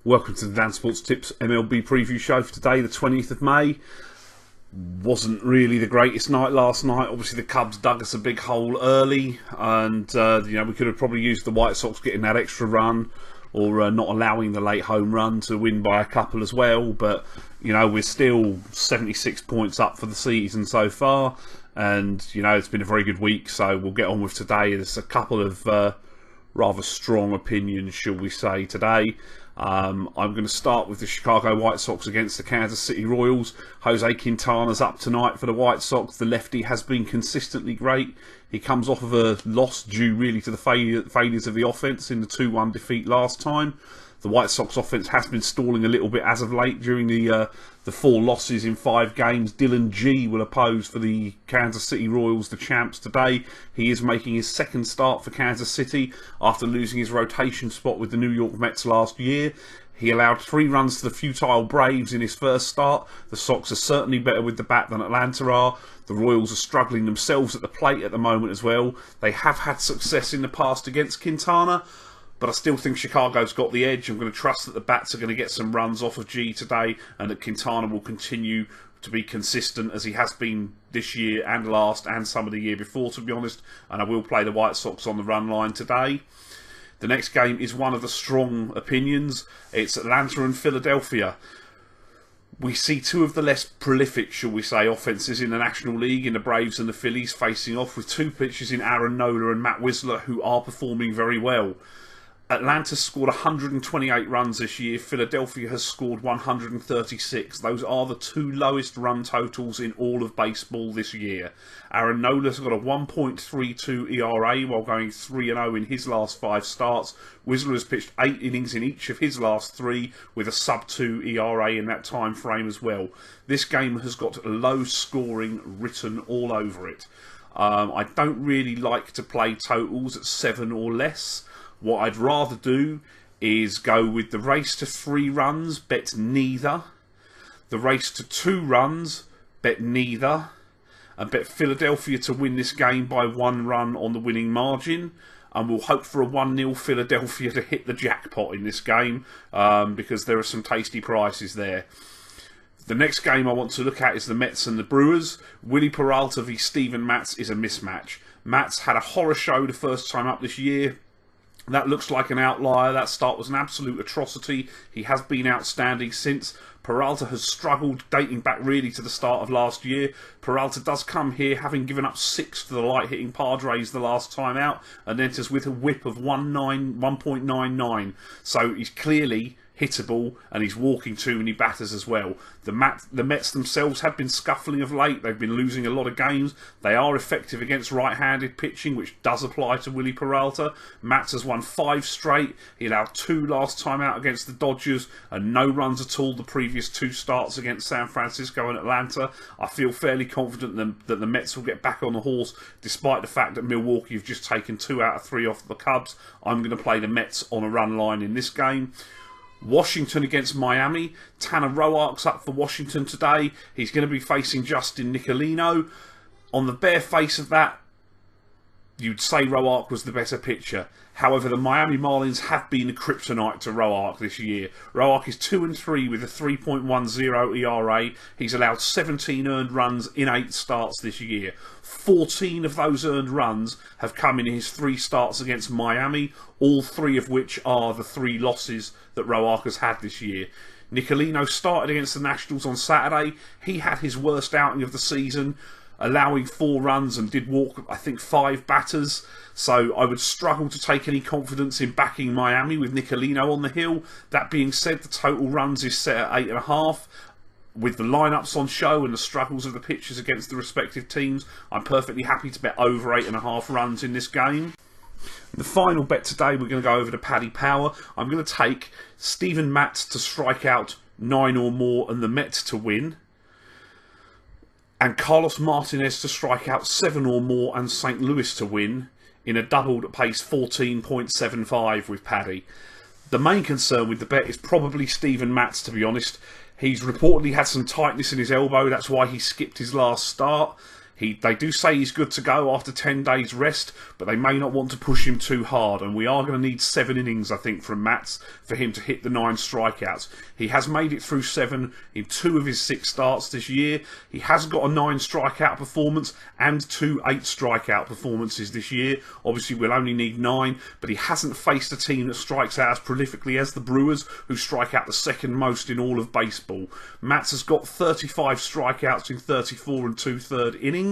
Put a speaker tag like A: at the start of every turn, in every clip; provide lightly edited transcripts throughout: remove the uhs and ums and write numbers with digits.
A: Welcome to the Dan Sports Tips MLB Preview Show for today, the 20th of May. Wasn't really the greatest night last night. Obviously, the Cubs dug us a big hole early, and we could have probably used the White Sox getting that extra run, or not allowing the late home run to win by a couple as well. But we're still 76 points up for the season so far, and it's been a very good week. So we'll get on with today. There's a couple of rather strong opinions, shall we say, today. I'm going to start with the Chicago White Sox against the Kansas City Royals. Jose Quintana's up tonight for the White Sox. The lefty has been consistently great. He comes off of a loss due really to the failures of the offense in the 2-1 defeat last time. The White Sox offense has been stalling a little bit as of late during the 4 losses in 5 games. Dylan G will oppose for the Kansas City Royals, the champs, today. He is making his second start for Kansas City after losing his rotation spot with the New York Mets last year. He allowed 3 runs to the futile Braves in his first start. The Sox are certainly better with the bat than Atlanta are. The Royals are struggling themselves at the plate at the moment as well. They have had success in the past against Quintana, but I still think Chicago's got the edge. I'm going to trust that the bats are going to get some runs off of G today, and that Quintana will continue to be consistent as he has been this year and last and some of the year before, to be honest. And I will play the White Sox on the run line today. The next game is one of the strong opinions. It's Atlanta and Philadelphia. We see 2 of the less prolific, shall we say, offences in the National League, in the Braves and the Phillies, facing off with 2 pitchers in Aaron Nola and Matt Wisler, who are performing very well. Atlanta scored 128 runs this year. Philadelphia has scored 136. Those are the 2 lowest run totals in all of baseball this year. Aaron Nola's got a 1.32 ERA while going 3-0 in his last 5 starts. Wisler has pitched 8 innings in each of his last 3 with a sub-2 ERA in that time frame as well. This game has got low scoring written all over it. I don't really like to play totals at 7 or less. What I'd rather do is go with the race to 3 runs, bet neither. The race to 2 runs, bet neither. And bet Philadelphia to win this game by 1 run on the winning margin. And we'll hope for a 1-0 Philadelphia to hit the jackpot in this game, because there are some tasty prices there. The next game I want to look at is the Mets and the Brewers. Willie Peralta v Steven Matz is a mismatch. Matz had a horror show the first time up this year. That looks like an outlier. That start was an absolute atrocity. He has been outstanding since. Peralta has struggled dating back really to the start of last year. Peralta does come here having given up 6 to the light-hitting Padres the last time out, and enters with a whip of 1.99. So he's clearly hittable, and he's walking too many batters as well. The Mets themselves have been scuffling of late. They've been losing a lot of games. They are effective against right-handed pitching, which does apply to Willie Peralta. Matz has won 5 straight. He allowed 2 last time out against the Dodgers, and no runs at all the previous 2 starts against San Francisco and Atlanta. I feel fairly confident that the Mets will get back on the horse, despite the fact that Milwaukee have just taken 2 out of 3 off the Cubs. I'm going to play the Mets on a run line in this game. Washington against Miami. Tanner Roark's up for Washington today. He's going to be facing Justin Nicolino. On the bare face of that, you'd say Roark was the better pitcher. However, the Miami Marlins have been a kryptonite to Roark this year. Roark is 2-3 with a 3.10 ERA. He's allowed 17 earned runs in 8 starts this year. 14 of those earned runs have come in his 3 starts against Miami, all 3 of which are the 3 losses that Roark has had this year. Nicolino started against the Nationals on Saturday. He had his worst outing of the season, allowing 4 runs and did walk, I think, 5 batters. So I would struggle to take any confidence in backing Miami with Nicolino on the hill. That being said, the total runs is set at 8.5. With the lineups on show and the struggles of the pitchers against the respective teams, I'm perfectly happy to bet over 8.5 runs in this game. The final bet today, we're going to go over to Paddy Power. I'm going to take Steven Matz to strike out 9 or more and the Mets to win, and Carlos Martinez to strike out 7 or more and St. Louis to win in a double that pays 14.75 with Paddy. The main concern with the bet is probably Steven Matz, to be honest. He's reportedly had some tightness in his elbow. That's why he skipped his last start. They do say he's good to go after 10 days rest, but they may not want to push him too hard, and we are going to need 7 innings, I think, from Mats for him to hit the 9 strikeouts. He has made it through 7 in 2 of his 6 starts this year. He has got a 9 strikeout performance and 2 8 strikeout performances this year. Obviously, we'll only need 9, but he hasn't faced a team that strikes out as prolifically as the Brewers, who strike out the second most in all of baseball. Mats has got 35 strikeouts in 34 and 2/3 innings.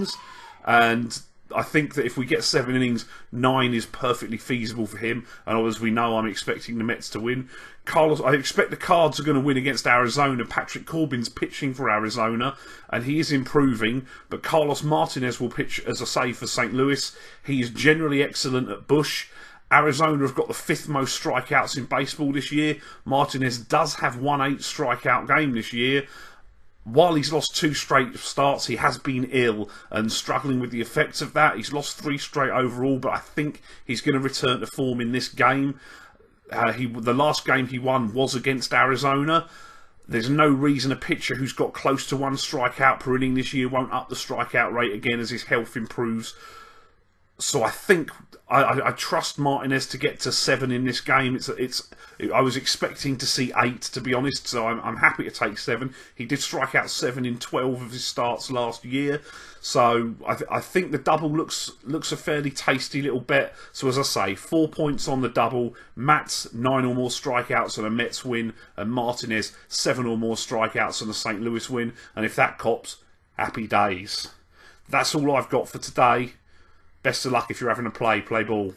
A: And I think that if we get 7 innings, 9 is perfectly feasible for him. And as we know, I'm expecting the Mets to win. I expect the Cards are going to win against Arizona. Patrick Corbin's pitching for Arizona, and he is improving. But Carlos Martinez will pitch, as I say, for St. Louis. He is generally excellent at Busch. Arizona have got the 5th most strikeouts in baseball this year. Martinez does have 1 8 strikeout game this year. While he's lost 2 straight starts, he has been ill and struggling with the effects of that. He's lost 3 straight overall, but I think he's going to return to form in this game. The last game he won was against Arizona. There's no reason a pitcher who's got close to 1 strikeout per inning this year won't up the strikeout rate again as his health improves. So I think I trust Martinez to get to 7 in this game. I was expecting to see 8, to be honest, so I'm happy to take 7. He did strike out 7 in 12 of his starts last year, so I think the double looks a fairly tasty little bet. So as I say, 4 points on the double. Mats 9 or more strikeouts and a Mets win, and Martinez 7 or more strikeouts and a St. Louis win. And if that cops, happy days. That's all I've got for today. Best of luck if you're having a play ball.